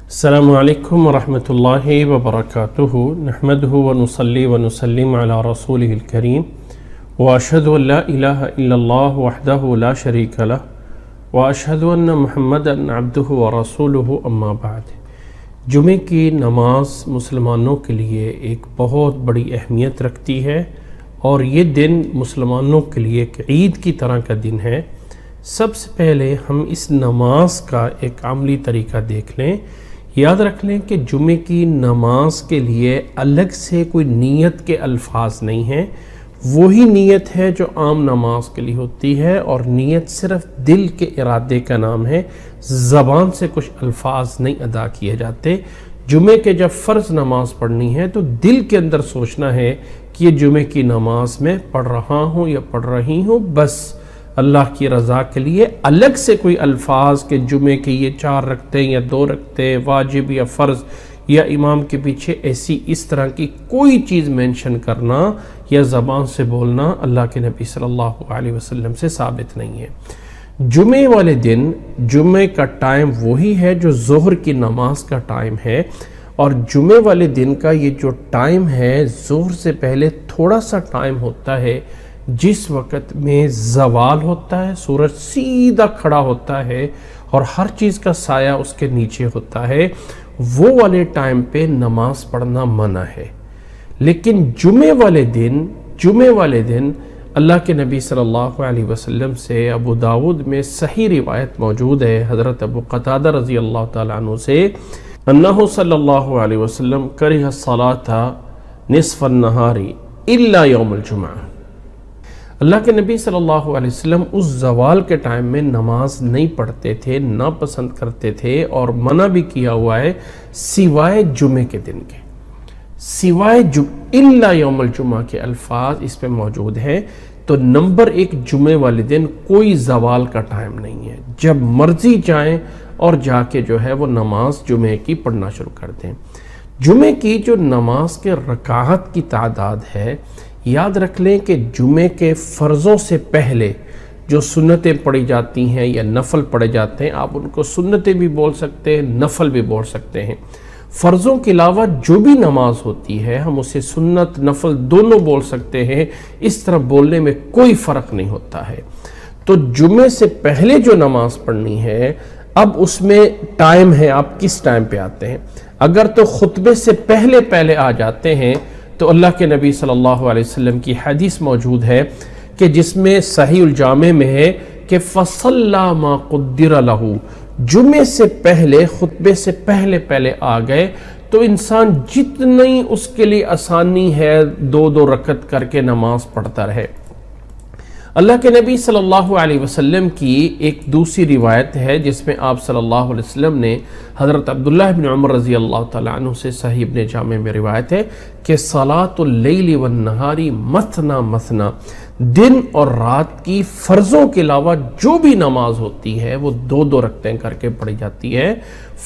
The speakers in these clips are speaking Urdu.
السلام علیکم ورحمۃ اللہ وبرکاتہ نحمده ونصلی ونسلم علی رسولہ الکریم واشہد ان لا الہ الا اللہ وحدہ لا شریک لہ واشہد ان محمدا عبدہ ورسولہ اما بعد۔ جمعے کی نماز مسلمانوں کے لیے ایک بہت بڑی اہمیت رکھتی ہے اور یہ دن مسلمانوں کے لیے ایک عید کی طرح کا دن ہے۔ سب سے پہلے ہم اس نماز کا ایک عملی طریقہ دیکھ لیں۔ یاد رکھ لیں کہ جمعے کی نماز کے لیے الگ سے کوئی نیت کے الفاظ نہیں ہیں، وہی نیت ہے جو عام نماز کے لیے ہوتی ہے، اور نیت صرف دل کے ارادے کا نام ہے، زبان سے کچھ الفاظ نہیں ادا کیے جاتے۔ جمعے کے جب فرض نماز پڑھنی ہے تو دل کے اندر سوچنا ہے کہ یہ جمعے کی نماز میں پڑھ رہا ہوں یا پڑھ رہی ہوں، بس اللہ کی رضا کے لیے۔ الگ سے کوئی الفاظ کہ جمعے کے یہ 4 رکعتیں یا 2 رکعتیں، واجب یا فرض یا امام کے پیچھے، ایسی اس طرح کی کوئی چیز مینشن کرنا یا زبان سے بولنا اللہ کے نبی صلی اللہ علیہ وسلم سے ثابت نہیں ہے۔ جمعے والے دن جمعے کا ٹائم وہی ہے جو ظہر کی نماز کا ٹائم ہے، اور جمعے والے دن کا یہ جو ٹائم ہے ظہر سے پہلے تھوڑا سا ٹائم ہوتا ہے، جس وقت میں زوال ہوتا ہے، سورج سیدھا کھڑا ہوتا ہے اور ہر چیز کا سایہ اس کے نیچے ہوتا ہے، وہ والے ٹائم پہ نماز پڑھنا منع ہے۔ لیکن جمعے والے دن اللہ کے نبی صلی اللہ علیہ وسلم سے ابو داود میں صحیح روایت موجود ہے، حضرت ابو قتادہ رضی اللہ تعالیٰ عنہ سے، انہ صلی اللہ علیہ وسلم کرہ الصلاۃ نصف النہار الا یوم الجمعہ۔ اللہ کے نبی صلی اللہ علیہ وسلم اس زوال کے ٹائم میں نماز نہیں پڑھتے تھے، ناپسند کرتے تھے، اور منع بھی کیا ہوا ہے سوائے جمعے کے دن کے، سوائے الا یوم الجمعہ کے الفاظ اس پہ موجود ہیں۔ تو نمبر 1، جمعے والے دن کوئی زوال کا ٹائم نہیں ہے، جب مرضی جائیں اور جا کے جو ہے وہ نماز جمعے کی پڑھنا شروع کر دیں۔ جمعے کی جو نماز کے رکعات کی تعداد ہے، یاد رکھ لیں کہ جمعے کے فرضوں سے پہلے جو سنتیں پڑھی جاتی ہیں یا نفل پڑھے جاتے ہیں، آپ ان کو سنتیں بھی بول سکتے ہیں، نفل بھی بول سکتے ہیں۔ فرضوں کے علاوہ جو بھی نماز ہوتی ہے ہم اسے سنت نفل دونوں بول سکتے ہیں، اس طرح بولنے میں کوئی فرق نہیں ہوتا ہے۔ تو جمعے سے پہلے جو نماز پڑھنی ہے، اب اس میں ٹائم ہے، آپ کس ٹائم پہ آتے ہیں۔ اگر تو خطبے سے پہلے آ جاتے ہیں تو اللہ کے نبی صلی اللہ علیہ وسلم کی حدیث موجود ہے کہ جس میں صحیح الجامع میں ہے کہ فَصَلَّى مَا قُدِّرَ لَهُ، جمعے سے پہلے خطبے سے پہلے آ گئے تو انسان جتنی اس کے لیے آسانی ہے 2 رکعت کر کے نماز پڑھتا رہے۔ اللہ کے نبی صلی اللہ علیہ وسلم کی ایک دوسری روایت ہے جس میں آپ صلی اللہ علیہ وسلم نے حضرت عبداللہ بن عمر رضی اللہ تعالیٰ عنہ سے صحیح ابن جامع میں روایت ہے کہ صلاۃ اللیل والنہار مثنا مثنا، دن اور رات کی فرضوں کے علاوہ جو بھی نماز ہوتی ہے وہ 2 رکعتیں کر کے پڑھی جاتی ہے۔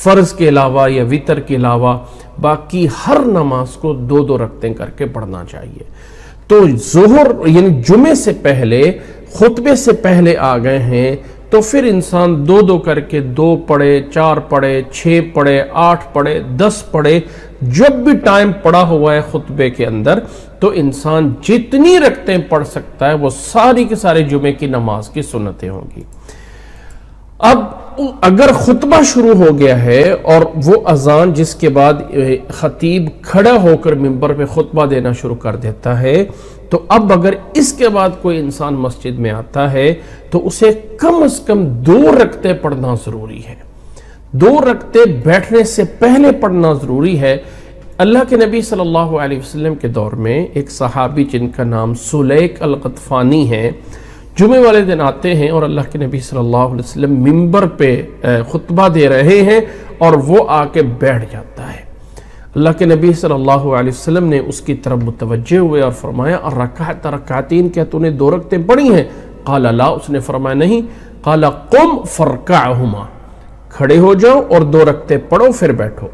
فرض کے علاوہ یا وتر کے علاوہ باقی ہر نماز کو 2 رکعتیں کر کے پڑھنا چاہیے۔ تو ظہر یعنی جمعے سے پہلے خطبے سے پہلے آ گئے ہیں تو پھر انسان 2 کر کے 2 پڑھے، 4 پڑھے، 6 پڑھے، 8 پڑھے، 10 پڑھے، جب بھی ٹائم پڑا ہوا ہے خطبے کے اندر تو انسان جتنی رکعتیں پڑھ سکتا ہے وہ ساری کے سارے جمعے کی نماز کی سنتیں ہوں گی۔ اب اگر خطبہ شروع ہو گیا ہے اور وہ اذان جس کے بعد خطیب کھڑا ہو کر ممبر پہ خطبہ دینا شروع کر دیتا ہے، تو اب اگر اس کے بعد کوئی انسان مسجد میں آتا ہے تو اسے کم از کم 2 رکعتیں پڑھنا ضروری ہے۔ 2 رکعتیں بیٹھنے سے پہلے پڑھنا ضروری ہے۔ اللہ کے نبی صلی اللہ علیہ وسلم کے دور میں ایک صحابی جن کا نام سلیک الغطفانی ہے، جمعے والے دن آتے ہیں اور اللہ کے نبی صلی اللہ علیہ وسلم ممبر پہ خطبہ دے رہے ہیں اور وہ آ کے بیٹھ جاتا ہے۔ اللہ کے نبی صلی اللہ علیہ وسلم نے اس کی طرف متوجہ ہوئے اور فرمایا الرکعت رکعتین، کیا تو نے 2 رکعتیں پڑھی ہیں؟ قال لا، اس نے فرمایا نہیں۔ قال قم فرکعہما، کھڑے ہو جاؤ اور 2 رکعتیں پڑھو پھر بیٹھو۔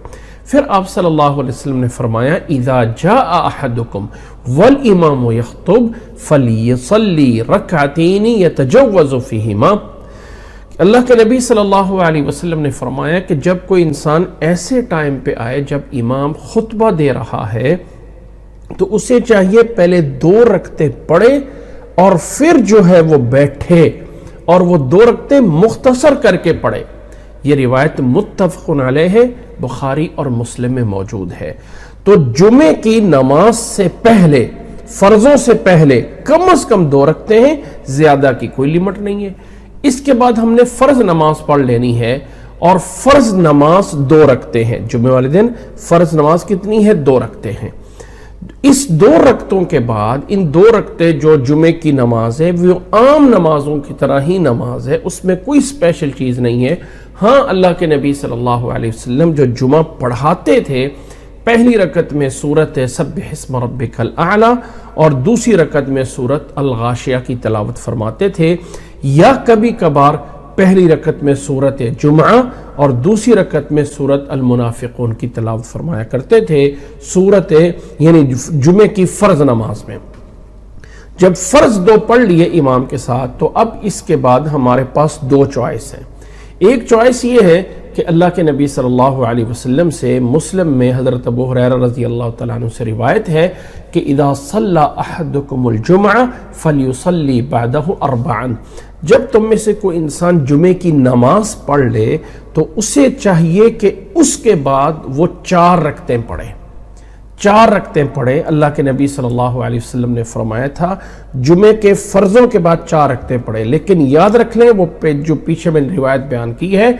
پھر آپ صلی اللہ علیہ وسلم نے فرمایا اذا جاء احدکم والامام یخطب فلیصلی رکعتین یتجوز فیہما، اللہ کے نبی صلی اللہ علیہ وسلم نے فرمایا کہ جب کوئی انسان ایسے ٹائم پہ آئے جب امام خطبہ دے رہا ہے تو اسے چاہیے پہلے 2 رکعتیں پڑھے اور پھر جو ہے وہ بیٹھے اور وہ 2 رکعتیں مختصر کر کے پڑھے۔ یہ روایت متفق علیہ ہے، بخاری اور مسلم میں موجود ہے۔ تو جمعے کی نماز سے پہلے، فرضوں سے پہلے کم از کم 2 رکعتیں ہیں، زیادہ کی کوئی لمٹ نہیں ہے۔ اس کے بعد ہم نے فرض نماز پڑھ لینی ہے، اور فرض نماز 2 رکعتیں ہیں۔ جمعے والے دن فرض نماز کتنی ہے؟ 2 رکعتیں ہیں۔ اس 2 رکعتوں کے بعد ان 2 رکعتیں جو جمعے کی نماز ہے وہ عام نمازوں کی طرح ہی نماز ہے، اس میں کوئی اسپیشل چیز نہیں ہے۔ ہاں اللہ کے نبی صلی اللہ علیہ وسلم جو جمعہ پڑھاتے تھے، پہلی رکعت میں سورۃ سبح اسم ربک الاعلی اور دوسری رکعت میں سورۃ الغاشیہ کی تلاوت فرماتے تھے، یا کبھی کبھار پہلی رکعت میں سورۃ جمعہ اور دوسری رکعت میں سورۃ المنافقون کی تلاوت فرمایا کرتے تھے، سورت یعنی جمعے کی فرض نماز میں۔ جب فرض 2 پڑھ لیے امام کے ساتھ تو اب اس کے بعد ہمارے پاس 2 چوائس ہیں۔ ایک چوائس یہ ہے کہ اللہ کے نبی صلی اللہ علیہ وسلم سے مسلم میں حضرت ابو ہریرہ رضی اللہ تعالیٰ عنہ سے روایت ہے کہ اذا صلی احدکم الجمعہ فلیصلی بعدہ 4، جب تم میں سے کوئی انسان جمعے کی نماز پڑھ لے تو اسے چاہیے کہ اس کے بعد وہ 4 رکعتیں پڑھے۔ 4 رکعتیں پڑھے۔ اللہ کے نبی صلی اللہ علیہ وسلم نے فرمایا تھا جمعے کے فرضوں کے بعد 4 رکعتیں پڑھے، لیکن یاد رکھ لیں وہ جو پیچھے میں روایت بیان کی ہے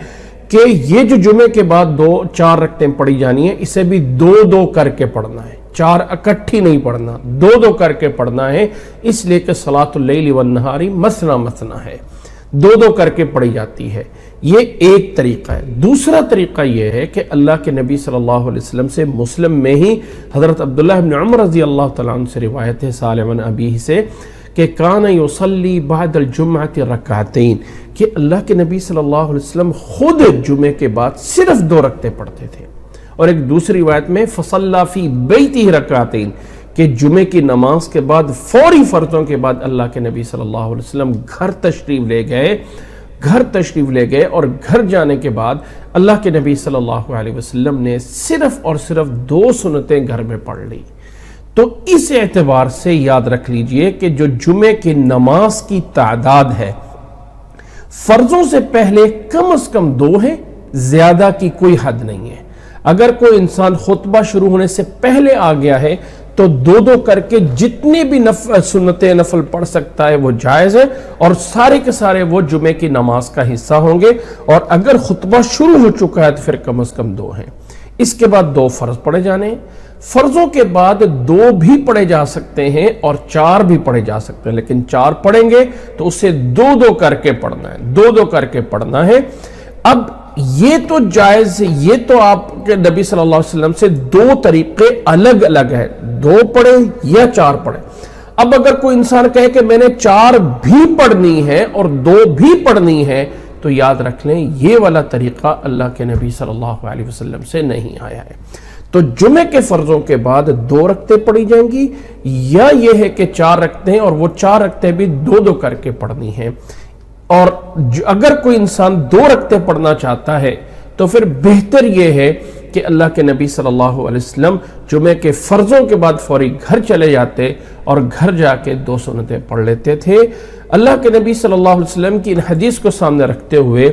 کہ یہ جو جمعے کے بعد 4 رکعتیں پڑھی جانی ہے، اسے بھی 2 کر کے پڑھنا ہے، 4 اکٹھی نہیں پڑھنا، 2 کر کے پڑھنا ہے، اس لیے کہ صلاۃ اللیل والنہار مثنی مثنی ہے، 2 کر کے پڑھی جاتی ہے۔ یہ ایک طریقہ ہے۔ دوسرا طریقہ یہ ہے کہ اللہ کے نبی صلی اللہ علیہ وسلم سے مسلم میں ہی حضرت عبداللہ بن عمر رضی اللہ تعالیٰ عنہ سے روایت ہے سالم عن ابیہ سے کہ کان یصلی بعد الجمعۃ رکعتین، کہ اللہ کے نبی صلی اللہ علیہ وسلم خود جمعے کے بعد صرف 2 رکعتیں پڑھتے تھے۔ اور ایک دوسری روایت میں فصلی فی بیتہ رکعتین، کہ جمعے کی نماز کے بعد فوری فرضوں کے بعد اللہ کے نبی صلی اللہ علیہ وسلم گھر تشریف لے گئے اور گھر جانے کے بعد اللہ کے نبی صلی اللہ علیہ وسلم نے صرف اور صرف 2 سنتیں گھر میں پڑھ لی۔ تو اس اعتبار سے یاد رکھ لیجئے کہ جو جمعے کی نماز کی تعداد ہے فرضوں سے پہلے کم از کم 2 ہیں، زیادہ کی کوئی حد نہیں ہے۔ اگر کوئی انسان خطبہ شروع ہونے سے پہلے آ گیا ہے تو 2 کر کے جتنے بھی سنتیں نفل پڑھ سکتا ہے وہ جائز ہے، اور سارے کے سارے وہ جمعے کی نماز کا حصہ ہوں گے۔ اور اگر خطبہ شروع ہو چکا ہے تو پھر کم از کم 2 ہیں۔ اس کے بعد 2 فرض پڑھے جانے ہیں۔ فرضوں کے بعد 2 بھی پڑھے جا سکتے ہیں اور 4 بھی پڑھے جا سکتے ہیں، لیکن 4 پڑھیں گے تو اسے 2 کر کے پڑھنا ہے، 2 کر کے پڑھنا ہے۔ اب یہ تو جائز، یہ تو آپ کے نبی صلی اللہ علیہ وسلم سے 2 طریقے الگ الگ ہیں، 2 پڑھیں یا 4 پڑھیں۔ اب اگر کوئی انسان کہے کہ میں نے 4 بھی پڑھنی ہے اور 2 بھی پڑھنی ہے تو یاد رکھ لیں یہ والا طریقہ اللہ کے نبی صلی اللہ علیہ وسلم سے نہیں آیا ہے۔ تو جمعے کے فرضوں کے بعد 2 رکعتیں پڑھی جائیں گی، یا یہ ہے کہ 4 رکعتیں اور وہ 4 رکعتیں بھی 2 کر کے پڑھنی ہیں۔ اور اگر کوئی انسان 2 رکعتیں پڑھنا چاہتا ہے تو پھر بہتر یہ ہے کہ اللہ کے نبی صلی اللہ علیہ وسلم جمعے کے فرضوں کے بعد فوری گھر چلے جاتے اور گھر جا کے 2 سنتیں پڑھ لیتے تھے۔ اللہ کے نبی صلی اللہ علیہ وسلم کی ان حدیث کو سامنے رکھتے ہوئے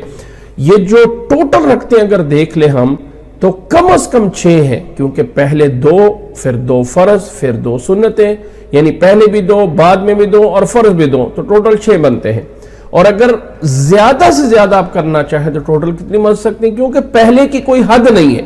یہ جو ٹوٹل رکھتے ہیں اگر دیکھ لیں ہم تو کم از کم 6 ہیں، کیونکہ پہلے 2 پھر 2 فرض پھر 2 سنتیں، یعنی پہلے بھی 2 بعد میں بھی 2 اور فرض بھی 2، تو ٹوٹل 6 بنتے ہیں۔ اور اگر زیادہ سے زیادہ آپ کرنا چاہیں تو ٹوٹل کتنی بن سکتی ہیں، کیونکہ پہلے کی کوئی حد نہیں ہے،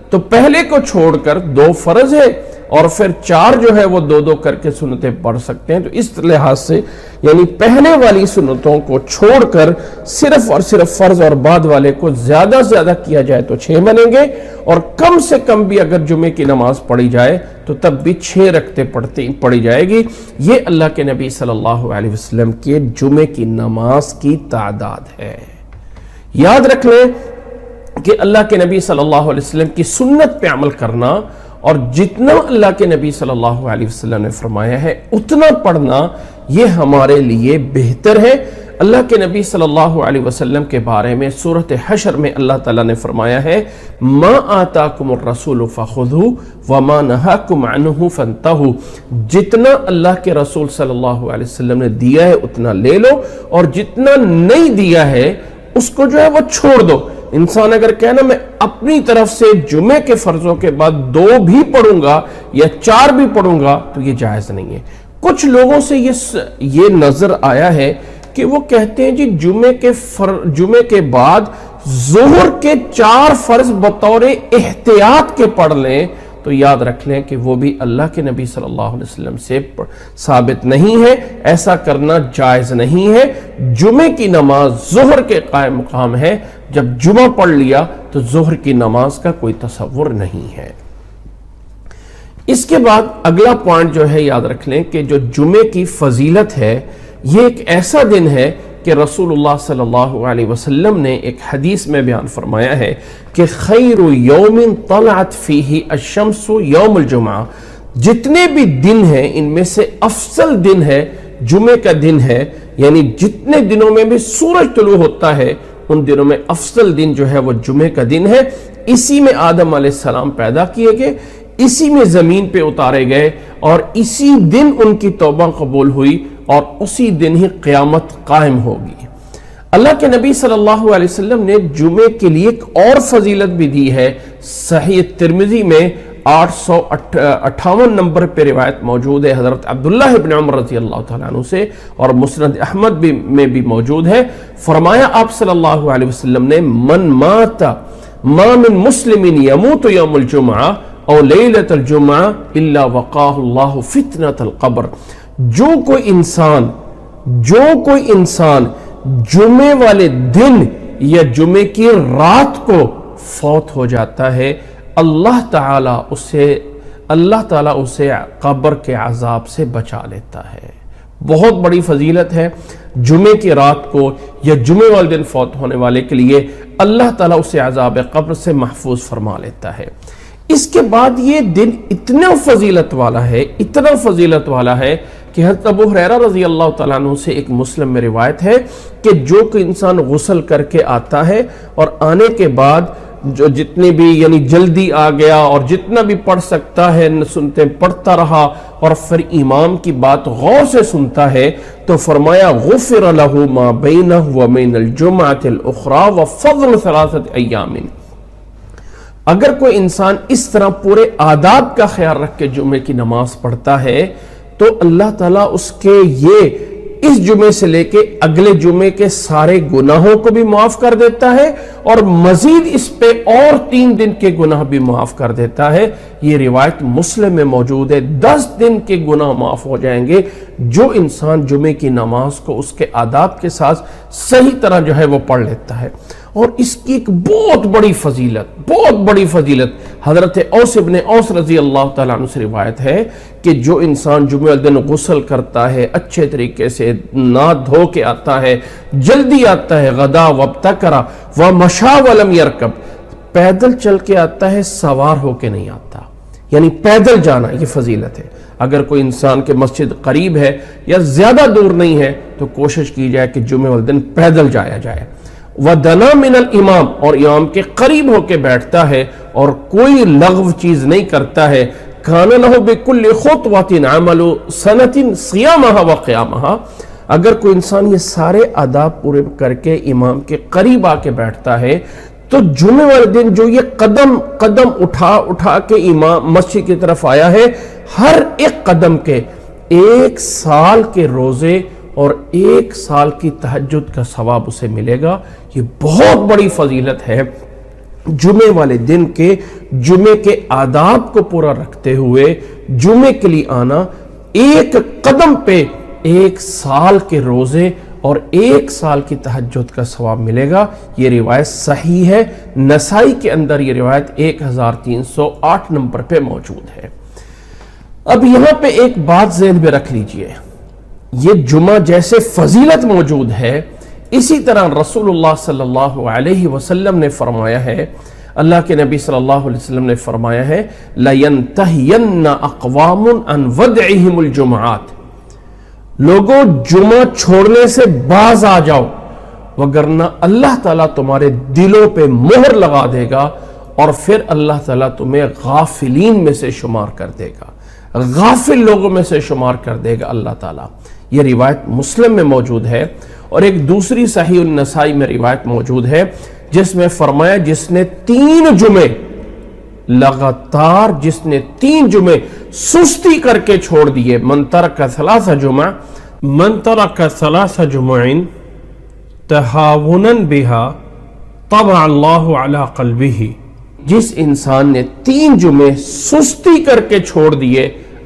تو پہلے کو چھوڑ کر 2 فرض ہے اور پھر 4 جو ہے وہ 2 کر کے سنتیں پڑھ سکتے ہیں۔ تو اس لحاظ سے یعنی پہلے والی سنتوں کو چھوڑ کر صرف اور صرف فرض اور بعد والے کو زیادہ سے زیادہ کیا جائے تو 6 بنیں گے، اور کم سے کم بھی اگر جمعے کی نماز پڑھی جائے تو تب بھی 6 رکعتیں پڑھی جائے گی۔ یہ اللہ کے نبی صلی اللہ علیہ وسلم کے جمعے کی نماز کی تعداد ہے۔ یاد رکھ لیں کہ اللہ کے نبی صلی اللہ علیہ وسلم کی سنت پہ عمل کرنا اور جتنا اللہ کے نبی صلی اللہ علیہ وسلم نے فرمایا ہے اتنا پڑھنا یہ ہمارے لیے بہتر ہے۔ اللہ کے نبی صلی اللہ علیہ وسلم کے بارے میں سورۃ حشر میں اللہ تعالیٰ نے فرمایا ہے ما آتاکم الرسول فخذوہ وما نہاکم عنہ فانتہوا، جتنا اللہ کے رسول صلی اللہ علیہ وسلم نے دیا ہے اتنا لے لو، اور جتنا نہیں دیا ہے اس کو جو ہے وہ چھوڑ دو۔ انسان اگر کہنا میں اپنی طرف سے جمعے کے فرضوں کے بعد 2 بھی پڑھوں گا یا 4 بھی پڑھوں گا تو یہ جائز نہیں ہے۔ کچھ لوگوں سے یہ نظر آیا ہے کہ وہ کہتے ہیں جی جمعے کے بعد ظہر کے 4 فرض بطور احتیاط کے پڑھ لیں، تو یاد رکھ لیں کہ وہ بھی اللہ کے نبی صلی اللہ علیہ وسلم سے ثابت نہیں ہے، ایسا کرنا جائز نہیں ہے۔ جمعے کی نماز ظہر کے قائم مقام ہے، جب جمعہ پڑھ لیا تو ظہر کی نماز کا کوئی تصور نہیں ہے۔ اس کے بعد اگلا پوائنٹ جو ہے یاد رکھ لیں کہ جو جمعے کی فضیلت ہے، یہ ایک ایسا دن ہے کہ رسول اللہ صلی اللہ علیہ وسلم نے ایک حدیث میں بیان فرمایا ہے کہ خیر یوم طلعت فیہ الشمس یوم الجمعہ، جتنے بھی دن ہیں ان میں سے افضل دن ہے جمعے کا دن ہے، یعنی جتنے دنوں میں بھی سورج طلوع ہوتا ہے ان دنوں میں افضل دن جو ہے وہ جمعے کا دن ہے۔ اسی میں آدم علیہ السلام پیدا کیے گئے، اسی میں زمین پہ اتارے گئے، اور اسی دن ان کی توبہ قبول ہوئی، اور اسی دن ہی قیامت قائم ہوگی۔ اللہ کے نبی صلی اللہ علیہ وسلم نے جمعے کے لیے ایک اور فضیلت بھی دی ہے۔ صحیح ترمذی میں 858 نمبر پہ روایت موجود ہے حضرت عبداللہ ابن عمر رضی اللہ تعالیٰ عنہ سے، اور مسند احمد میں بھی موجود ہے۔ فرمایا آپ صلی اللہ علیہ وسلم نے من مات ما من مسلم یموت یوم الجمعہ او لیلۃ الجمعہ الا وقاہ اللہ فتنۃ القبر، جو کوئی انسان جمعے والے دن یا جمعے کی رات کو فوت ہو جاتا ہے، اللہ تعالیٰ اسے قبر کے عذاب سے بچا لیتا ہے۔ بہت بڑی فضیلت ہے جمعے کی رات کو یا جمعے والے دن فوت ہونے والے کے لیے، اللہ تعالیٰ اسے عذاب قبر سے محفوظ فرما لیتا ہے۔ اس کے بعد یہ دن اتنا فضیلت والا ہے کہ حضرت ابو ہریرہ رضی اللہ تعالیٰ عنہ سے ایک مسلم میں روایت ہے کہ جو کہ انسان غسل کر کے آتا ہے اور آنے کے بعد جو جتنے بھی یعنی جلدی آ گیا اور جتنا بھی پڑھ سکتا ہے سنتے پڑھتا رہا اور پھر امام کی بات غور سے سنتا ہے، تو فرمایا غفر له ما بینہ وبین الجمعۃ الاخری وفضل 3 ایام۔ اگر کوئی انسان اس طرح پورے آداب کا خیال رکھ کے جمعے کی نماز پڑھتا ہے تو اللہ تعالیٰ اس کے اس جمعے سے لے کے اگلے جمعے کے سارے گناہوں کو بھی معاف کر دیتا ہے، اور مزید اس پہ اور 3 دن کے گناہ بھی معاف کر دیتا ہے۔ یہ روایت مسلم میں موجود ہے۔ 10 دن کے گناہ معاف ہو جائیں گے جو انسان جمعے کی نماز کو اس کے آداب کے ساتھ صحیح طرح جو ہے وہ پڑھ لیتا ہے۔ اور اس کی ایک بہت بڑی فضیلت حضرت اوس ابن اوس رضی اللہ تعالیٰ عنہ سے روایت ہے کہ جو انسان جمعہ والے دن غسل کرتا ہے، اچھے طریقے سے نہا دھو کے آتا ہے، جلدی آتا ہے، غدا وابتکر ومشى ولم يركب، پیدل چل کے آتا ہے، سوار ہو کے نہیں آتا، یعنی پیدل جانا، یہ فضیلت ہے۔ اگر کوئی انسان کے مسجد قریب ہے یا زیادہ دور نہیں ہے تو کوشش کی جائے کہ جمعہ والے دن پیدل جایا جائے۔ وَدَنَا مِنَ الْإِمَامِ، اور امام کے قریب ہو کے بیٹھتا ہے اور کوئی لغو چیز نہیں کرتا ہے۔ كَانَ لَهُ بِكُلِّ خُطْوَةٍ عَمَلُ سَنَةٍ صِيَامَهَا وَقِيَامَهَا، اگر کوئی انسان یہ سارے آداب پورے کر کے امام کے قریب آ کے بیٹھتا ہے تو جمعے والے دن جو یہ قدم اٹھا کے امام مسجد کی طرف آیا ہے، ہر ایک قدم کے 1 سال کے روزے اور 1 سال کی تہجد کا ثواب اسے ملے گا۔ یہ بہت بڑی فضیلت ہے جمعے والے دن کے جمعے کے آداب کو پورا رکھتے ہوئے جمعے کے لیے آنا، 1 قدم پہ 1 سال کے روزے اور 1 سال کی تہجد کا ثواب ملے گا۔ یہ روایت صحیح ہے، نسائی کے اندر یہ روایت 1308 نمبر پہ موجود ہے۔ اب یہاں پہ ایک بات ذہن میں رکھ لیجئے، یہ جمعہ جیسے فضیلت موجود ہے، اسی طرح رسول اللہ صلی اللہ علیہ وسلم نے فرمایا ہے، اللہ کے نبی صلی اللہ علیہ وسلم نے فرمایا ہے لَيَنْتَهِيَنَّ أَقْوَامٌ عَنْ وَدْعِهِمُ الْجُمْعَاتِ، لوگوں جمعہ چھوڑنے سے باز آ جاؤ، وگرنہ اللہ تعالیٰ تمہارے دلوں پہ مہر لگا دے گا اور پھر اللہ تعالیٰ تمہیں غافلین میں سے شمار کر دے گا، غافل لوگوں میں سے شمار کر دے گا اللہ تعالیٰ۔ یہ روایت مسلم میں موجود ہے، اور ایک دوسری صحیح النسائی میں روایت موجود ہے جس میں فرمایا جس نے 3 جمعے لگاتار، جس نے 3 جمعے سستی کر کے چھوڑ دیے، من ترک 3 جمع تہاونا بها طبع اللہ علی قلبہ، جس انسان نے 3 جمعے سستی کر کے چھوڑ دیے،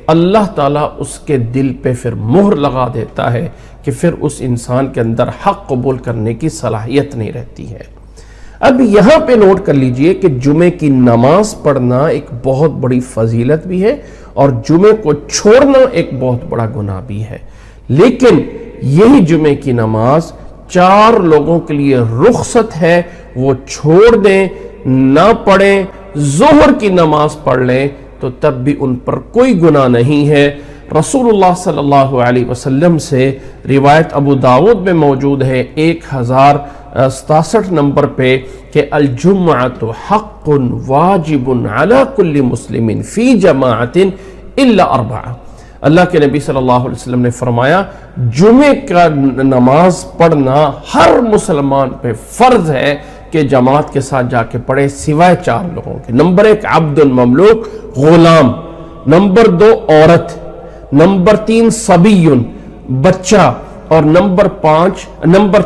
اللہ تعالیٰ اس کے دل پہ پھر مہر لگا دیتا ہے کہ پھر اس انسان کے اندر حق قبول کرنے کی صلاحیت نہیں رہتی ہے۔ اب یہاں پہ نوٹ کر لیجئے کہ جمعے کی نماز پڑھنا ایک بہت بڑی فضیلت بھی ہے، اور جمعے کو چھوڑنا ایک بہت بڑا گناہ بھی ہے، لیکن یہی جمعے کی نماز 4 لوگوں کے لیے رخصت ہے، وہ چھوڑ دیں، نہ پڑھیں، ظہر کی نماز پڑھ لیں تو تب بھی ان پر کوئی گناہ نہیں ہے۔ رسول اللہ صلی اللہ علیہ وسلم سے روایت ابو داود میں موجود ہے 1067 نمبر پہ کہ الجمعۃ حق واجب علی کل مسلم فی جماعت الا 4۔ اللہ کے نبی صلی اللہ علیہ وسلم نے فرمایا جمعے کا نماز پڑھنا ہر مسلمان پہ فرض ہے کہ جماعت کے ساتھ جا کے پڑھے، سوائے 4 لوگوں کے۔ نمبر 1 عبد مملوک غلام، نمبر 2 عورت، نمبر 3 صبی بچہ، اور نمبر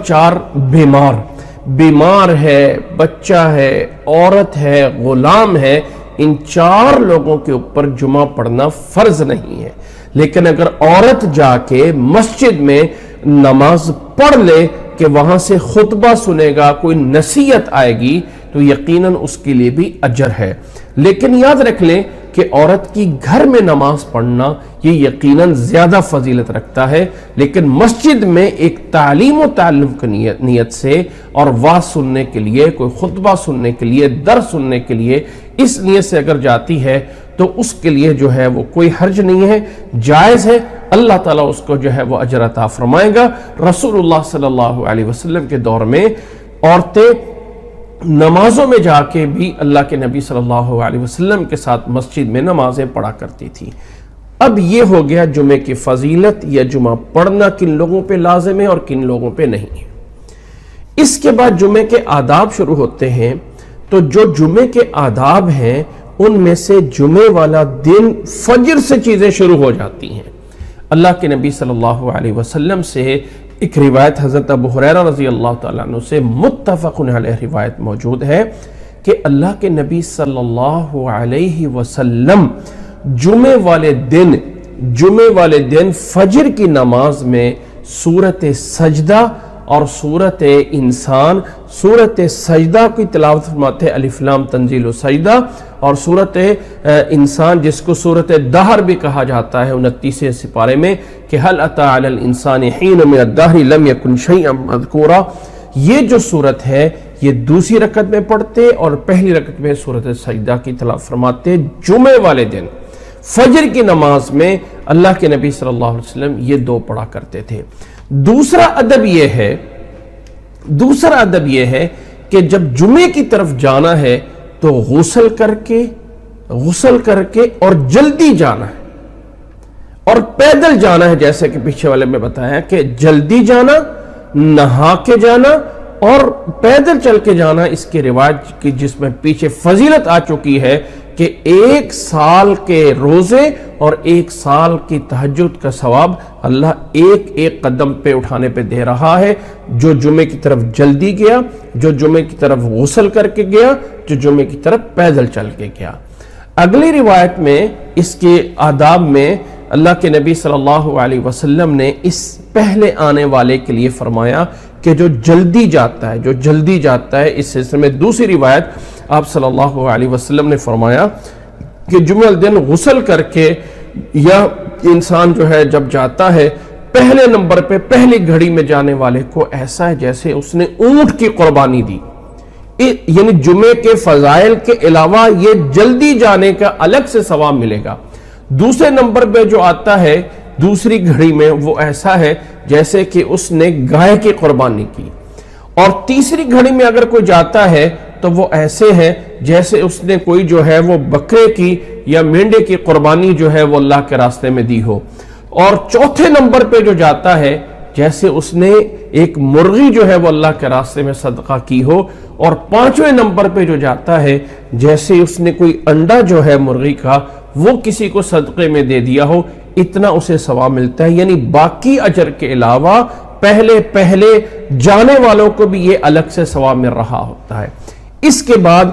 4 بیمار ہے، بچہ ہے، عورت ہے، غلام ہے، ان 4 لوگوں کے اوپر جمعہ پڑھنا فرض نہیں ہے۔ لیکن اگر عورت جا کے مسجد میں نماز پڑھ لے کہ وہاں سے خطبہ سنے گا، کوئی نصیحت آئے گی، تو یقیناً اس کے لیے بھی اجر ہے۔ لیکن یاد رکھ لیں کہ عورت کی گھر میں نماز پڑھنا یہ یقیناً زیادہ فضیلت رکھتا ہے، لیکن مسجد میں ایک تعلیم و تعلم کی نیت سے اور واعظ سننے کے لیے، کوئی خطبہ سننے کے لیے، درس سننے کے لیے، اس نیت سے اگر جاتی ہے تو اس کے لیے جو ہے وہ کوئی حرج نہیں ہے، جائز ہے، اللہ تعالیٰ اس کو جو ہے وہ اجر عطا فرمائے گا۔ رسول اللہ صلی اللہ علیہ وسلم کے دور میں عورتیں نمازوں میں جا کے بھی اللہ کے نبی صلی اللہ علیہ وسلم کے ساتھ مسجد میں نمازیں پڑھا کرتی تھی۔ اب یہ ہو گیا جمعے کی فضیلت یا جمعہ پڑھنا کن لوگوں پہ لازم ہے اور کن لوگوں پہ نہیں ہے۔ اس کے بعد جمعے کے آداب شروع ہوتے ہیں، تو جو جمعے کے آداب ہیں ان میں سے جمعے والا دن فجر سے چیزیں شروع ہو جاتی ہیں۔ اللہ کے نبی صلی اللہ علیہ وسلم سے ایک روایت حضرت ابو ہریرہ رضی اللہ تعالیٰ عنہ سے متفق علیہ روایت موجود ہے کہ اللہ کے نبی صلی اللہ علیہ وسلم جمعے والے دن فجر کی نماز میں سورۃ سجدہ اور سورۃ انسان، سورۃ سجدہ کی تلاوت فرماتے ہیں، الف لام تنزیل سجدہ، اور سورۃ انسان جس کو سورۃ دہر بھی کہا جاتا ہے 29 سپارے میں کہ هل اتى على الانسان حين من الدهر لم يكن شيئا مذكورا، یہ جو سورت ہے یہ دوسری رکعت میں پڑھتے اور پہلی رکعت میں سورۃ سجدہ کی تلاوت فرماتے جمعے والے دن۔ فجر کی نماز میں اللہ کے نبی صلی اللہ علیہ وسلم یہ 2 پڑھا کرتے تھے۔ دوسرا ادب یہ ہے کہ جب جمعے کی طرف جانا ہے تو غسل کر کے اور جلدی جانا ہے اور پیدل جانا ہے، جیسے کہ پیچھے والے میں بتایا کہ جلدی جانا، نہا کے جانا اور پیدل چل کے جانا، اس کے رواج کی جس میں پیچھے فضیلت آ چکی ہے کہ 1 سال کے روزے اور 1 سال کی تہجد کا ثواب اللہ ایک قدم پہ اٹھانے پہ دے رہا ہے۔ جو جمعے کی طرف جلدی گیا، جو جمعے کی طرف غسل کر کے گیا، جو جمعے کی طرف پیدل چل کے گیا۔ اگلی روایت میں اس کے آداب میں اللہ کے نبی صلی اللہ علیہ وسلم نے اس پہلے آنے والے کے لیے فرمایا کہ جو جلدی جاتا ہے، اس سلسلے میں دوسری روایت آپ صلی اللہ علیہ وسلم نے فرمایا کہ جمعہ دن غسل کر کے یا انسان جو ہے جب جاتا ہے پہلے نمبر پہ پہلی گھڑی میں جانے والے کو ایسا ہے جیسے اس نے اونٹ کی قربانی دی، یعنی جمعے کے فضائل کے علاوہ یہ جلدی جانے کا الگ سے ثواب ملے گا۔ دوسرے نمبر پہ جو آتا ہے دوسری گھڑی میں وہ ایسا ہے جیسے کہ اس نے گائے کی قربانی کی، اور تیسری گھڑی میں اگر کوئی جاتا ہے تو وہ ایسے ہے جیسے اس نے کوئی جو ہے وہ بکرے کی یا مینڈے کی قربانی جو ہے وہ اللہ کے راستے میں دی ہو، اور چوتھے نمبر پہ جو جاتا ہے جیسے اس نے ایک مرغی جو ہے وہ اللہ کے راستے میں صدقہ کی ہو، اور پانچویں نمبر پہ جو جاتا ہے جیسے اس نے کوئی انڈا جو ہے مرغی کا وہ کسی کو صدقے میں دے دیا ہو، اتنا اسے ثواب ملتا ہے۔ یعنی باقی اجر کے علاوہ پہلے جانے والوں کو بھی یہ الگ سے ثواب مل رہا ہوتا ہے۔ اس کے بعد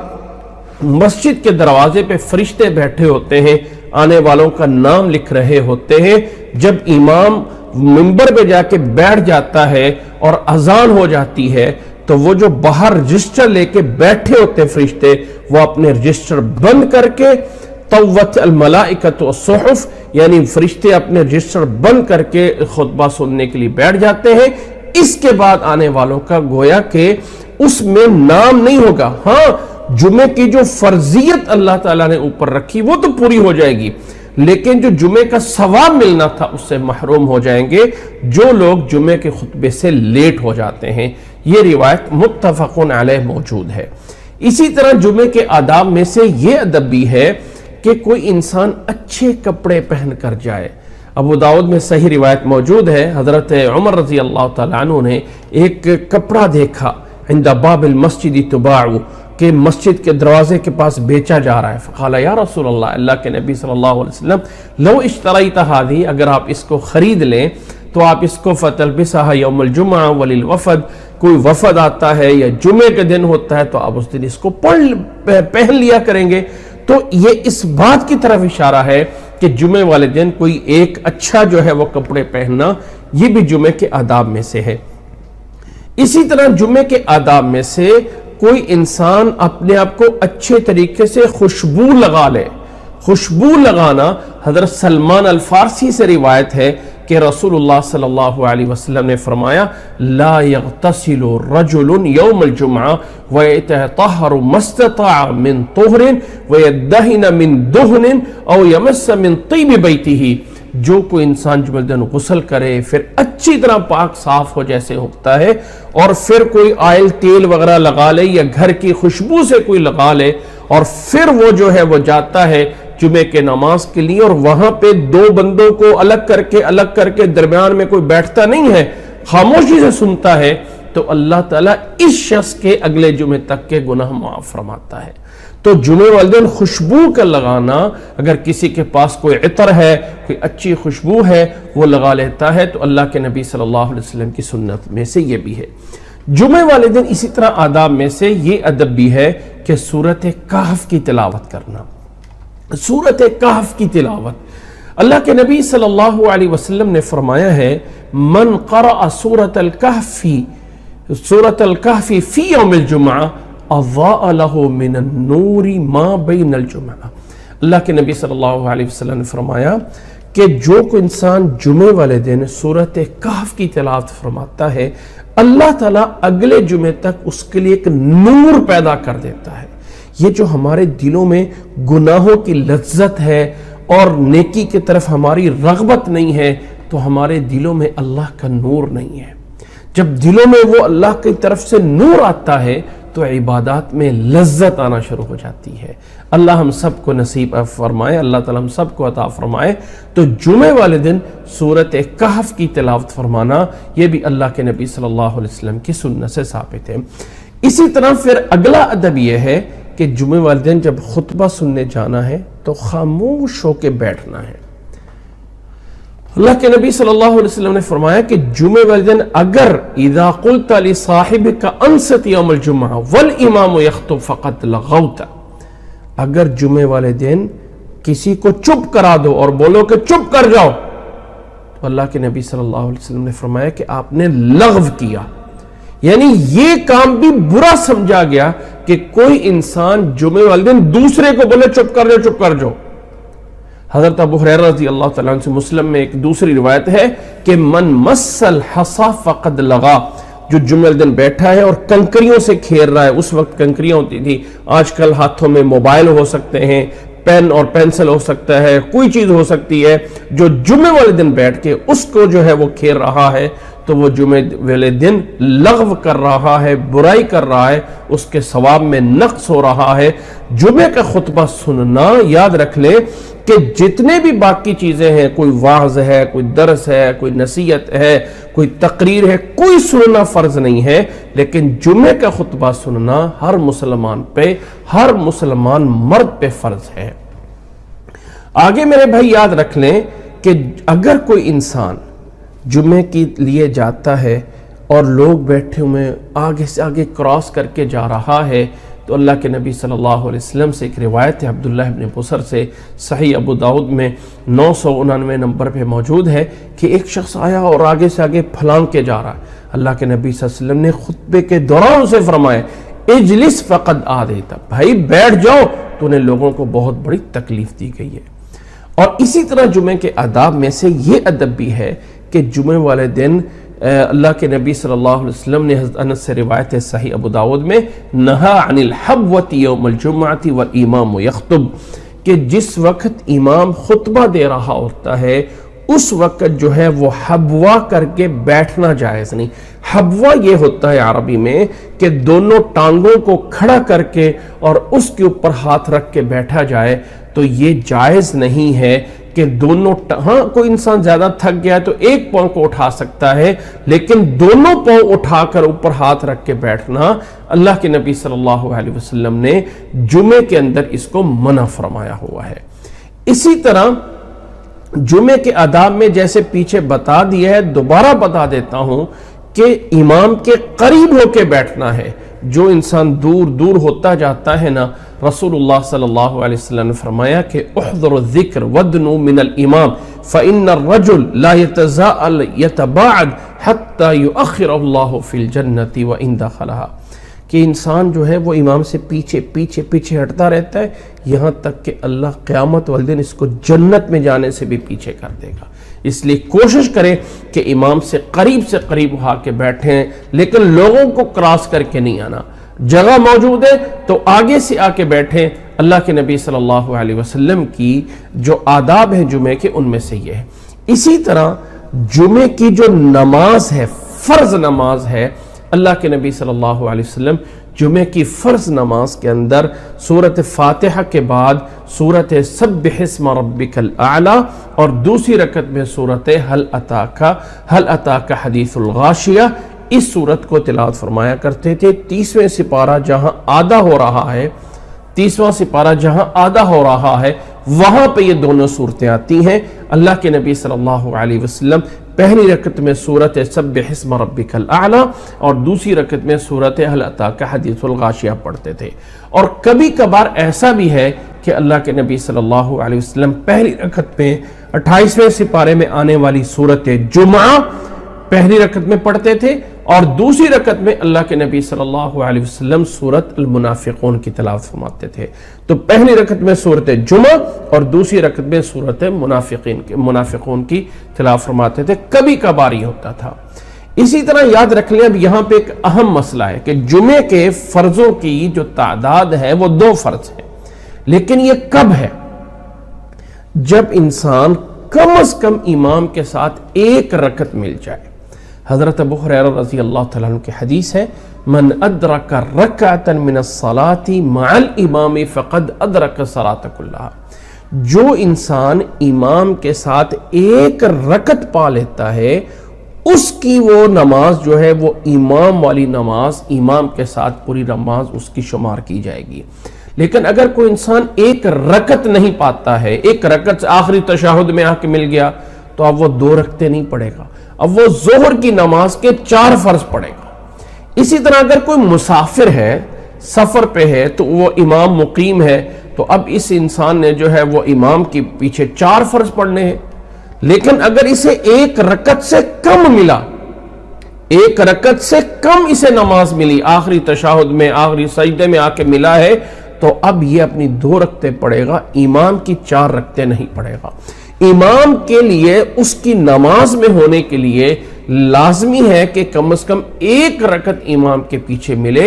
مسجد کے دروازے پہ فرشتے بیٹھے ہوتے ہیں، آنے والوں کا نام لکھ رہے ہوتے ہیں۔ جب امام منبر پہ جا کے بیٹھ جاتا ہے اور اذان ہو جاتی ہے تو وہ جو باہر رجسٹر لے کے بیٹھے ہوتے فرشتے وہ اپنے رجسٹر بند کر کے طوت الملائکۃ والصحف، یعنی فرشتے اپنے رجسٹر بند کر کے خطبہ سننے کے لیے بیٹھ جاتے ہیں۔ اس کے بعد آنے والوں کا گویا کہ اس میں نام نہیں ہوگا، ہاں جمعے کی جو فرضیت اللہ تعالیٰ نے اوپر رکھی وہ تو پوری ہو جائے گی، لیکن جو جمعے کا ثواب ملنا تھا اس سے محروم ہو جائیں گے جو لوگ جمعے کے خطبے سے لیٹ ہو جاتے ہیں۔ یہ روایت متفقن علیہ موجود ہے۔ اسی طرح جمعے کے آداب میں سے یہ ادب بھی ہے کہ کوئی انسان اچھے کپڑے پہن کر جائے۔ ابو داؤد میں صحیح روایت موجود ہے، حضرت عمر رضی اللہ تعالیٰ عنہ نے ایک کپڑا دیکھا عند باب المسجد تباع، کہ مسجد کے دروازے کے پاس بیچا جا رہا ہے۔ فقال یا رسول اللہ، اللہ کے نبی صلی اللہ علیہ وسلم، لو اشتریت هذه، اگر آپ اس کو خرید لیں تو آپ اس کو فتلبسها یوم الجمعہ وللوفد، کوئی وفد آتا ہے یا جمعے کے دن ہوتا ہے تو آپ اس دن اس کو پہن لیا کریں گے۔ تو یہ اس بات کی طرف اشارہ ہے کہ جمعے والے دن کوئی ایک اچھا جو ہے وہ کپڑے پہننا یہ بھی جمعے کے آداب میں سے ہے۔ اسی طرح جمعے کے آداب میں سے کوئی انسان اپنے آپ کو اچھے طریقے سے خوشبو لگا لے۔ خوشبو لگانا حضرت سلمان الفارسی سے روایت ہے کہ رسول اللہ صلی اللہ علیہ وسلم نے فرمایا لا يغتسل رجل یوم الجمعہ ويتطهر ما استطاع من طہر ويدهن من دهن او يمس من طیب بیته، جو کوئی انسان جمعہ دن غسل کرے پھر اچھی طرح پاک صاف ہو جیسے ہوتا ہے، اور پھر کوئی آئل تیل وغیرہ لگا لے یا گھر کی خوشبو سے کوئی لگا لے، اور پھر وہ جو ہے وہ جاتا ہے جمعے کے نماز کے لیے، اور وہاں پہ دو بندوں کو الگ کر کے درمیان میں کوئی بیٹھتا نہیں ہے، خاموشی سے سنتا ہے، تو اللہ تعالیٰ اس شخص کے اگلے جمعے تک کے گناہ معاف فرماتا ہے۔ تو جمعے والے دن خوشبو کا لگانا، اگر کسی کے پاس کوئی عطر ہے، کوئی اچھی خوشبو ہے وہ لگا لیتا ہے، تو اللہ کے نبی صلی اللہ علیہ وسلم کی سنت میں سے یہ بھی ہے۔ جمعے والے دن اسی طرح آداب میں سے یہ ادب بھی ہے کہ سورۃ کہف کی تلاوت کرنا۔ سورۃ کہف کی تلاوت، اللہ کے نبی صلی اللہ علیہ وسلم نے فرمایا ہے من قرأ سورۃ الکہف فی یوم الجمعہ اضاء له من النور ما بین الجمعہ۔ اللہ کے نبی صلی اللہ علیہ وسلم نے فرمایا کہ جو کوئی انسان جمعے والے دن سورۃ کہف کی تلاوت فرماتا ہے، اللہ تعالیٰ اگلے جمعے تک اس کے لیے ایک نور پیدا کر دیتا ہے۔ یہ جو ہمارے دلوں میں گناہوں کی لذت ہے اور نیکی کی طرف ہماری رغبت نہیں ہے، تو ہمارے دلوں میں اللہ کا نور نہیں ہے۔ جب دلوں میں وہ اللہ کی طرف سے نور آتا ہے تو عبادات میں لذت آنا شروع ہو جاتی ہے۔ اللہ ہم سب کو نصیب فرمائے، اللہ تعالیٰ ہم سب کو عطا فرمائے۔ تو جمعے والے دن سورۃ کہف کی تلاوت فرمانا یہ بھی اللہ کے نبی صلی اللہ علیہ وسلم کی سنت سے ثابت ہے۔ اسی طرح پھر اگلا ادب یہ ہے کہ جمعے والے دن جب خطبہ سننے جانا ہے تو خاموش ہو کے بیٹھنا ہے۔ اللہ کے نبی صلی اللہ علیہ وسلم نے فرمایا کہ جمعے والے دن اگر اذا قلت لصاحبك انصت یوم الجمعہ والامام یخطب فقد لغوت، اگر جمعے والے دن کسی کو چپ کرا دو اور بولو کہ چپ کر جاؤ، تو اللہ کے نبی صلی اللہ علیہ وسلم نے فرمایا کہ آپ نے لغو کیا، یعنی یہ کام بھی برا سمجھا گیا کہ کوئی انسان جمعے والے دن دوسرے کو بولے چپ کر جاؤ چپ کر جاؤ۔ حضرت ابو ہریرہ رضی اللہ تعالیٰ عنہ سے مسلم میں ایک دوسری روایت ہے کہ من مس الحصى فقد لغا، جو جمعے دن بیٹھا ہے اور کنکریوں سے کھیر رہا ہے، اس وقت کنکریاں ہوتی تھی، آج کل ہاتھوں میں موبائل ہو سکتے ہیں، پین اور پینسل ہو سکتا ہے، کوئی چیز ہو سکتی ہے جو جمعے والے دن بیٹھ کے اس کو جو ہے وہ کھیر رہا ہے، تو وہ جمعے والے دن لغو کر رہا ہے، برائی کر رہا ہے، اس کے ثواب میں نقص ہو رہا ہے۔ جمعے کا خطبہ سننا، یاد رکھ لے کہ جتنے بھی باقی چیزیں ہیں، کوئی واعظ ہے، کوئی درس ہے، کوئی نصیحت ہے، کوئی تقریر ہے، کوئی سننا فرض نہیں ہے، لیکن جمعے کا خطبہ سننا ہر مسلمان پہ، ہر مسلمان مرد پہ فرض ہے۔ آگے میرے بھائی یاد رکھ لیں کہ اگر کوئی انسان جمعے کے لیے جاتا ہے اور لوگ بیٹھے ہوئے آگے سے آگے کراس کر کے جا رہا ہے، تو اللہ کے نبی صلی اللہ علیہ وسلم سے ایک روایت ہے عبداللہ ابن بصر سے، صحیح ابو داؤد میں 999 نمبر پہ موجود ہے کہ ایک شخص آیا اور آگے سے آگے پھلانگ کے جا رہا ہے۔ اللہ کے نبی صلی اللہ علیہ وسلم نے خطبے کے دوران اسے فرمایا، اجلس فقد آدیتا، بھائی بیٹھ جاؤ، تو انہیں لوگوں کو بہت بڑی تکلیف دی گئی ہے۔ اور اسی طرح جمعے کے آداب میں سے یہ ادب بھی ہے کہ جمعے والے دن اللہ کے نبی صلی اللہ علیہ وسلم نے حضرت انس سے روایت ہے صحیح ابو داود میں، نہا عن الحبوۃ یوم الجمعۃ والامام یخطب، کہ جس وقت امام خطبہ دے رہا ہوتا ہے اس وقت جو ہے وہ حبوہ کر کے بیٹھنا جائز نہیں۔ حبوہ یہ ہوتا ہے عربی میں کہ دونوں ٹانگوں کو کھڑا کر کے اور اس کے اوپر ہاتھ رکھ کے بیٹھا جائے، تو یہ جائز نہیں ہے کہ دونوں ہاں کوئی انسان زیادہ تھک گیا ہے تو ایک پاؤں کو اٹھا سکتا ہے، لیکن دونوں پاؤں اٹھا کر اوپر ہاتھ رکھ کے بیٹھنا اللہ کے نبی صلی اللہ علیہ وسلم نے جمعے کے اندر اس کو منع فرمایا ہوا ہے۔ اسی طرح جمعے کے آداب میں جیسے پیچھے بتا دیا ہے، دوبارہ بتا دیتا ہوں کہ امام کے قریب ہو کے بیٹھنا ہے۔ جو انسان دور دور ہوتا جاتا ہے نا، رسول اللہ صلی اللہ علیہ وسلم نے فرمایا کہ احذروا الذکر وادنوا من الامام فإن الرجل لا يتزاءل يتباعد حتى يؤخر اللہ فی الجنۃ وإن دخلها، کہ انسان جو ہے وہ امام سے پیچھے پیچھے پیچھے ہٹتا رہتا ہے یہاں تک کہ اللہ قیامت والدین اس کو جنت میں جانے سے بھی پیچھے کر دے گا۔ اس لیے کوشش کریں کہ امام سے قریب آ کے بیٹھیں، لیکن لوگوں کو کراس کر کے نہیں آنا۔ جگہ موجود ہے تو آگے سے آ کے بیٹھیں۔ اللہ کے نبی صلی اللہ علیہ وسلم کی جو آداب ہیں جمعے کے، ان میں سے یہ ہے۔ اسی طرح جمعے کی جو نماز ہے، فرض نماز ہے، اللہ کے نبی صلی اللہ علیہ وسلم جمعے کی فرض نماز کے اندر سورۃ فاتحہ کے بعد سورۃ سبح اسم ربک الاعلی اور دوسری رکعت میں سورۃ هل اتاک حدیث الغاشیہ، اس سورت کو تلاوت فرمایا کرتے تھے۔ 30واں سپارہ جہاں آدھا ہو رہا ہے وہاں پہ یہ دونوں صورتیں آتی ہیں۔ اللہ کے نبی صلی اللہ علیہ وسلم پہلی رکعت میں سورۃ سبح اسم ربک الاعلی اور دوسری رکعت میں سورۃ هل اتاک حدیث الغاشیہ پڑھتے تھے۔ اور کبھی کبھار ایسا بھی ہے کہ اللہ کے نبی صلی اللہ علیہ وسلم پہلی رکعت میں 28ویں سپارے میں آنے والی سورۃ جمعہ پہلی رکعت میں پڑھتے تھے، اور دوسری رکعت میں اللہ کے نبی صلی اللہ علیہ وسلم سورۃ المنافقون کی تلاوت فرماتے تھے۔ تو پہلی رکعت میں سورۃ جمعہ اور دوسری رکعت میں سورۃ منافقون کی تلاوت فرماتے تھے۔ کبھی کبھار ہی ہوتا تھا۔ اسی طرح یاد رکھ لیں، اب یہاں پہ ایک اہم مسئلہ ہے کہ جمعے کے فرضوں کی جو تعداد ہے وہ 2 فرض ہے، لیکن یہ کب ہے؟ جب انسان کم از کم امام کے ساتھ 1 رکعت مل جائے۔ حضرت ابو ہریرہ رضی اللہ تعالیٰ عنہ کی حدیث ہے، من ادرک رکعۃ من الصلاۃ مع الامام فقد ادرک الصلاۃ کلھا، جو انسان امام کے ساتھ 1 رکعت پا لیتا ہے اس کی وہ نماز جو ہے وہ امام والی نماز، امام کے ساتھ پوری نماز اس کی شمار کی جائے گی۔ لیکن اگر کوئی انسان 1 رکعت نہیں پاتا ہے، 1 رکعت آخری تشہد میں آ کے مل گیا، تو اب وہ 2 رکعتیں نہیں پڑھے گا، اب وہ ظہر کی نماز کے 4 فرض پڑھے گا۔ اسی طرح اگر کوئی مسافر ہے، سفر پہ ہے، تو وہ امام مقیم ہے، تو اب اس انسان نے جو ہے وہ امام کی پیچھے 4 فرض پڑھنے ہیں۔ لیکن اگر اسے 1 رکعت سے کم ملا، 1 رکعت سے کم اسے نماز ملی، آخری تشہد میں آخری سجدے میں آ کے ملا ہے، تو اب یہ اپنی 2 رکعتیں پڑھے گا، امام کی 4 رکعتیں نہیں پڑھے گا۔ امام کے لیے اس کی نماز میں ہونے کے لیے لازمی ہے کہ کم از کم 1 رکعت امام کے پیچھے ملے۔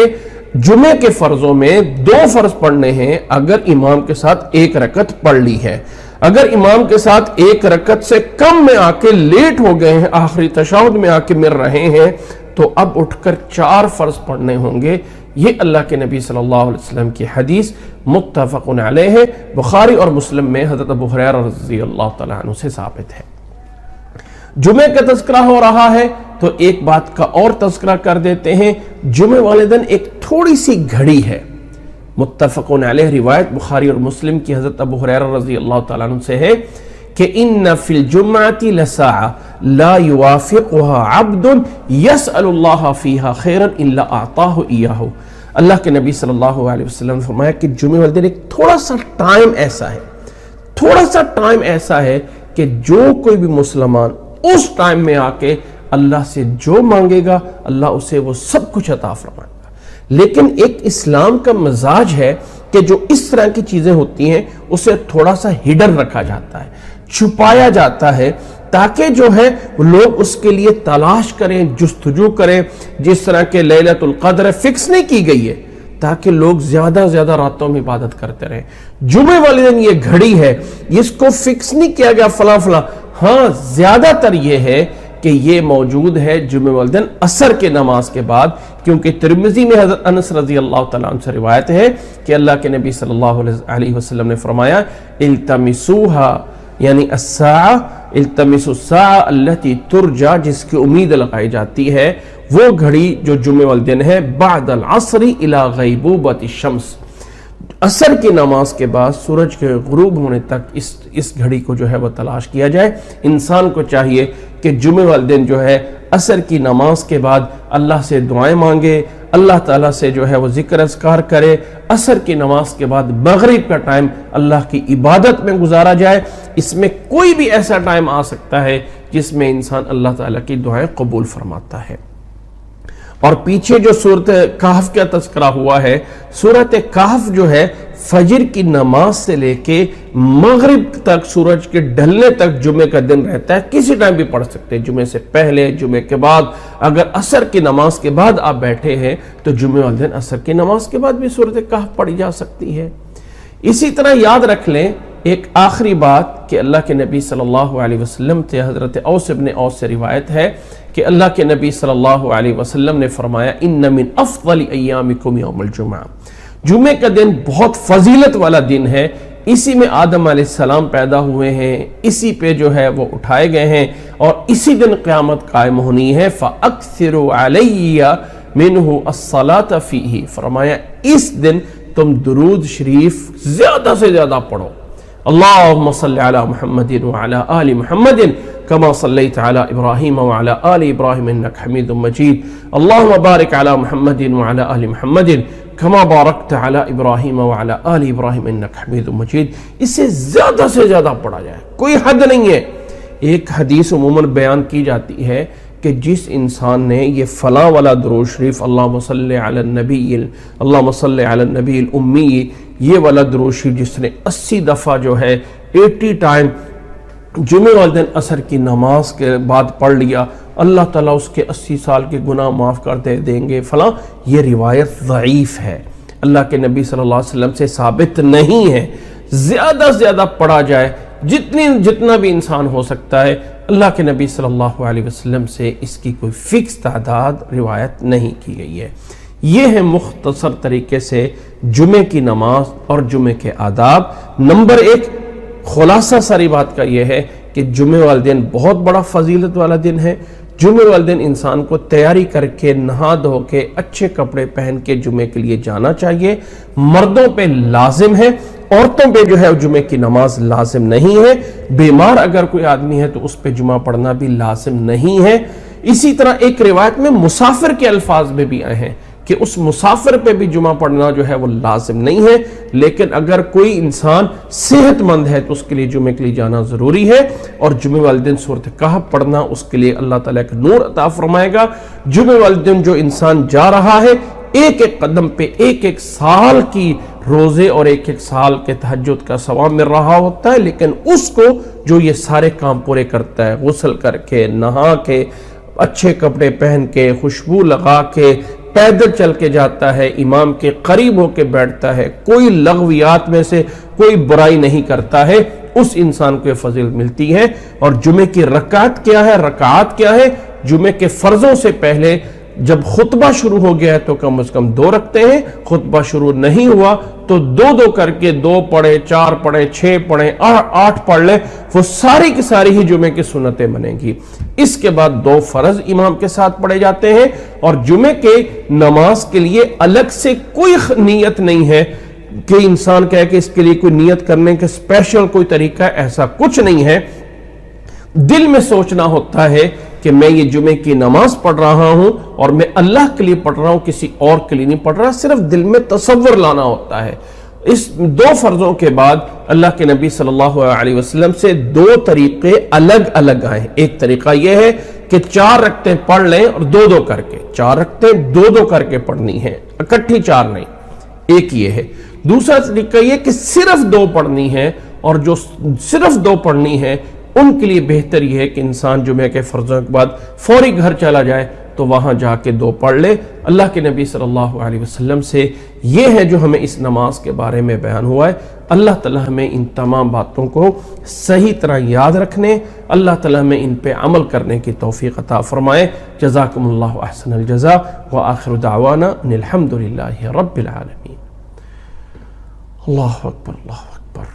جمعے کے فرضوں میں 2 فرض پڑھنے ہیں اگر امام کے ساتھ 1 رکعت پڑھ لی ہے. اگر امام کے ساتھ 1 رکعت سے کم میں آ کے لیٹ ہو گئے ہیں، آخری تشہد میں آ کے مر رہے ہیں، تو اب اٹھ کر 4 فرض پڑھنے ہوں گے. یہ اللہ کے نبی صلی اللہ علیہ وسلم کی حدیث متفق علیہ ہے، بخاری اور مسلم میں حضرت ابو ہریرہ رضی اللہ تعالیٰ عنہ سے ثابت ہے. جمعے کا تذکرہ ہو رہا ہے تو ایک بات کا اور تذکرہ کر دیتے ہیں. جمعے والے دن ایک تھوڑی سی گھڑی ہے، متفق علیہ روایت بخاری اور مسلم کی حضرت ابو ہریرہ رضی اللہ تعالیٰ عنہ سے ہے کہ ان فی الجمعۃ لساعۃ لا یوافقها عبد یسأل اللہ فیہا خیرا الا اعطاہ ایاہ. اللہ کے نبی صلی اللہ علیہ وسلم نے فرمایا کہ جمعے والے دن ایک تھوڑا سا ٹائم ایسا ہے کہ جو کوئی بھی مسلمان اس ٹائم میں آ کے اللہ سے جو مانگے گا اللہ اسے وہ سب کچھ عطا فرمائے گا. لیکن ایک اسلام کا مزاج ہے کہ جو اس طرح کی چیزیں ہوتی ہیں اسے تھوڑا سا ہڈن رکھا جاتا ہے، چھپایا جاتا ہے، تاکہ جو ہے لوگ اس کے لیے تلاش کریں، جستجو کریں. جس طرح کہ لیلۃ القدر فکس نہیں کی گئی ہے تاکہ لوگ زیادہ راتوں میں عبادت کرتے رہیں. جمعے والے دن یہ گھڑی ہے، اس کو فکس نہیں کیا گیا فلاں. ہاں زیادہ تر یہ ہے کہ یہ موجود ہے جمعے والے دن عصر کے نماز کے بعد، کیونکہ ترمذی میں حضرت انس رضی اللہ تعالیٰ عنہ سے روایت ہے کہ اللہ کے نبی صلی اللہ علیہ وسلم نے فرمایا التمسوها یعنی التمسوا الساعة التي ترجى، جس کی امید لگائی جاتی ہے، وہ گھڑی جو جمعے والے دن ہے بعد العصر الى غیبوبۃ الشمس، عصر کی نماز کے بعد سورج کے غروب ہونے تک اس گھڑی کو جو ہے وہ تلاش کیا جائے. انسان کو چاہیے کہ جمعے والے دن جو ہے عصر کی نماز کے بعد اللہ سے دعائیں مانگے، اللہ تعالیٰ سے جو ہے وہ ذکر اذکار کرے. عصر کی نماز کے بعد مغرب کا ٹائم اللہ کی عبادت میں گزارا جائے. اس میں کوئی بھی ایسا ٹائم آ سکتا ہے جس میں انسان اللہ تعالیٰ کی دعائیں قبول فرماتا ہے. اور پیچھے جو سورۃ کہف کا تذکرہ ہوا ہے، سورۃ کہف جو ہے فجر کی نماز سے لے کے مغرب تک، سورج کے ڈھلنے تک جمعے کا دن رہتا ہے. کسی ٹائم بھی پڑھ سکتے ہیں، جمعے سے پہلے، جمعے کے بعد. اگر عصر کی نماز کے بعد آپ بیٹھے ہیں تو جمعے والے دن عصر کی نماز کے بعد بھی سورۃ کہف پڑھی جا سکتی ہے. اسی طرح یاد رکھ لیں ایک آخری بات کہ اللہ کے نبی صلی اللہ علیہ وسلم سے حضرت اوس ابن اوس سے روایت ہے کہ اللہ کے نبی صلی اللہ علیہ وسلم نے فرمایا ان من افضل ایامکم یوم الجمعہ، جمعے کا دن بہت فضیلت والا دن ہے. اسی میں آدم علیہ السلام پیدا ہوئے ہیں، اسی پہ جو ہے وہ اٹھائے گئے ہیں، اور اسی دن قیامت قائم ہونی ہے. فَأَكْثِرُوا عَلَيَّ مِنْهُ الصَّلَاةَ فِيهِ، فرمایا اس دن تم درود شریف زیادہ سے زیادہ پڑھو. اللہم صلی علی محمد وعلی آل محمد کما صلیت علی ابراہیم وعلی آل ابراہیم انک حمید مجید. اللہم بارک علی محمد وعلی آل محمد کما بارکت علی ابراہیم وعلی آل ابراہیم انک حمید مجید. اس سے زیادہ پڑھا جائے، کوئی حد نہیں ہے. ایک حدیث عموماً بیان کی جاتی ہے کہ جس انسان نے یہ فلاں والا درود شریف اللہم صلی علی النبی الامی، یہ والا درود شریف جس نے 80 دفعہ جو ہے 80 ٹائم جمعے والے دن عصر کی نماز کے بعد پڑھ لیا، اللہ تعالیٰ اس کے 80 سال کے گناہ معاف کر دیں گے فلاں. یہ روایت ضعیف ہے، اللہ کے نبی صلی اللہ علیہ وسلم سے ثابت نہیں ہے. زیادہ سے زیادہ پڑھا جائے، جتنا بھی انسان ہو سکتا ہے. اللہ کے نبی صلی اللہ علیہ وسلم سے اس کی کوئی فکس تعداد روایت نہیں کی گئی ہے. یہ ہے مختصر طریقے سے جمعے کی نماز اور جمعے کے آداب. نمبر 1 خلاصہ ساری بات کا یہ ہے کہ جمعے والے دن بہت بڑا فضیلت والا دن ہے. جمعے والے دن انسان کو تیاری کر کے نہا دھو کے اچھے کپڑے پہن کے جمعے کے لیے جانا چاہیے. مردوں پہ لازم ہے، عورتوں پہ جو ہے جمعے کی نماز لازم نہیں ہے. بیمار اگر کوئی آدمی ہے تو اس پہ جمعہ پڑھنا بھی لازم نہیں ہے. اسی طرح ایک روایت میں مسافر کے الفاظ میں بھی آئے ہیں کہ اس مسافر پہ بھی جمعہ پڑھنا جو ہے وہ لازم نہیں ہے. لیکن اگر کوئی انسان صحت مند ہے تو اس کے لیے جمعے کے لیے جانا ضروری ہے. اور جمعے والے دن سورۃ کہف پڑھنا اس کے لیے اللہ تعالیٰ کا نور عطا فرمائے گا. جمعے والے دن جو انسان جا رہا ہے ایک ایک قدم پہ ایک سال کی روزے اور ایک سال کے تہجد کا ثواب مل رہا ہوتا ہے. لیکن اس کو جو یہ سارے کام پورے کرتا ہے، غسل کر کے، نہا کے، اچھے کپڑے پہن کے، خوشبو لگا کے، پیدل چل کے جاتا ہے، امام کے قریب ہو کے بیٹھتا ہے، کوئی لغویات میں سے کوئی برائی نہیں کرتا ہے، اس انسان کو یہ فضل ملتی ہے۔ اور جمعے کی رکعت کیا ہے، رکعات کیا ہے؟ جمعے کے فرضوں سے پہلے جب خطبہ شروع ہو گیا ہے تو کم از کم 2 رکھتے ہیں، خطبہ شروع نہیں ہوا تو 2 کر کے 2 پڑھے، 4 پڑھے، 6 پڑھے، 8 پڑھ لے، وہ ساری کی ساری ہی جمعے کی سنتیں بنیں گی۔ اس کے بعد 2 فرض امام کے ساتھ پڑھے جاتے ہیں، اور جمعے کے نماز کے لیے الگ سے کوئی نیت نہیں ہے کہ انسان کہے کہ اس کے لیے کوئی نیت کرنے کے اسپیشل کوئی طریقہ، ایسا کچھ نہیں ہے۔ دل میں سوچنا ہوتا ہے کہ میں یہ جمعے کی نماز پڑھ رہا ہوں اور میں اللہ کے لیے پڑھ رہا ہوں، کسی اور کے لیے نہیں پڑھ رہا، صرف دل میں تصور لانا ہوتا ہے۔ اس 2 فرضوں کے بعد اللہ کے نبی صلی اللہ علیہ وسلم سے 2 طریقے الگ الگ آئے۔ ایک طریقہ یہ ہے کہ 4 رکعتیں پڑھ لیں اور 2 کر کے، 4 رکعتیں 2 کر کے پڑھنی ہے، اکٹھی 4 نہیں۔ ایک یہ ہے۔ دوسرا طریقہ یہ کہ صرف 2 پڑھنی ہے، اور جو صرف 2 پڑھنی ہے ان کے لیے بہتر یہ ہے کہ انسان جمعہ کے فرضوں کے بعد فوری گھر چلا جائے تو وہاں جا کے 2 پڑھ لے۔ اللہ کے نبی صلی اللہ علیہ وسلم سے یہ ہے جو ہمیں اس نماز کے بارے میں بیان ہوا ہے۔ اللہ تعالی ہمیں ان تمام باتوں کو صحیح طرح یاد رکھنے، اللہ تعالی ہمیں ان پہ عمل کرنے کی توفیق عطا فرمائے۔ جزاکم اللہ احسن الجزاء، وآخر دعوانا ان الحمد للہ رب العالمین۔ اللہ اکبر، اللہ اکبر۔